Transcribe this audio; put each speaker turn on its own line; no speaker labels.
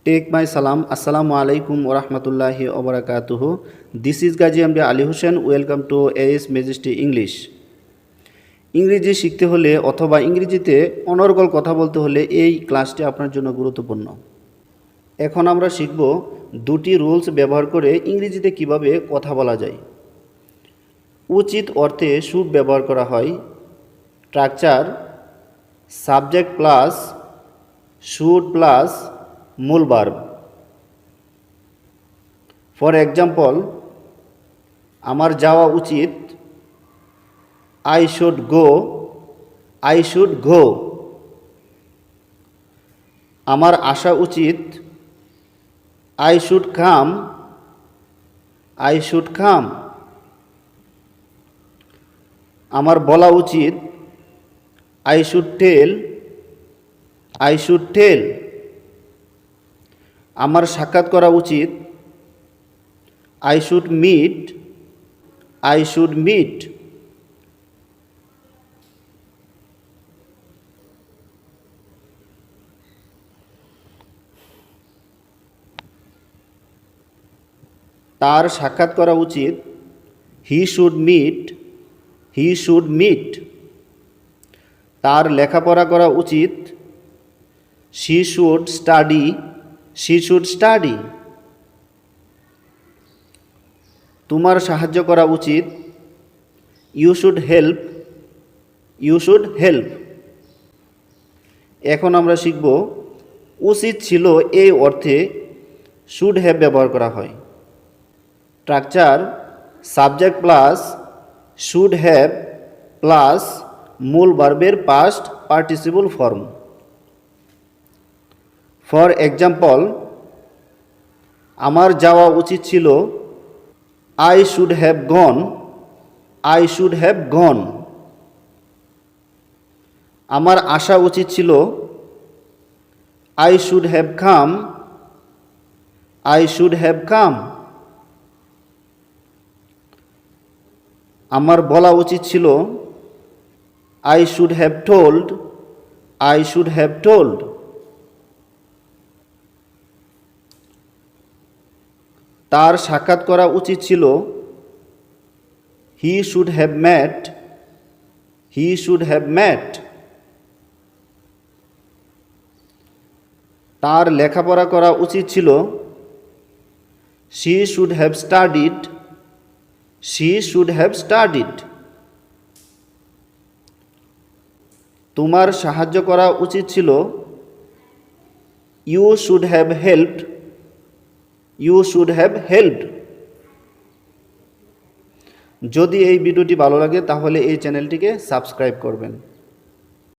Take my salam. Assalamu alaikum wa rahmatullahi wa barakatuhu. This is Gaji MD Ali Hussein. Welcome to AS Majesty English. ইংরেজি শিখতে হলে অথবা ইংরেজিতে অনর্গল কথা বলতে হলে এই ক্লাসটি আপনার জন্য গুরুত্বপূর্ণ। এখন আমরা শিখব দুটি রুলস ব্যবহার করে ইংরেজিতে কিভাবে কথা বলা যায়। উচিত অর্থে শুড ব্যবহার করা হয়। Structure subject plus should plus মূল ভার্ব। ফর এক্সাম্পল, আমার যাওয়া উচিত, I should go, I should go. আমার আসা উচিত, I should come, I should come. আমার বলা উচিত, I should tell, I should tell. আমার সাক্ষাৎ করা উচিত, I should meet, I should meet. তার সাক্ষাৎ করা উচিত, he should meet, he should meet. তার লেখাপড়া করা উচিত, she should study, she should study. তোমার সাহায্য করা উচিত, you should help, you should help. এখন আমরা শিখব উচিত ছিল এই অর্থে শুড হ্যাভ ব্যবহার করা হয়। Structure subject plus should have plus মূল ভার্বের past participle form. For example, আমার যাওয়া উচিত ছিল, I should have gone, I should have gone. আমার আসা উচিত ছিল, I should have come, I should have come. আমার বলা উচিত ছিল, I should have told, I should have told. তার সাক্ষাৎ করা উচিত ছিল, he should have met, he should have met. তার লেখাপড়া করা উচিত ছিল, she should have studied, she should have studied. তোমার সাহায্য করা উচিত ছিল, you should have helped, you should have helped. যদি এই ভিডিওটি ভালো লাগে তাহলে এই চ্যানেলটিকে সাবস্ক্রাইব করবেন।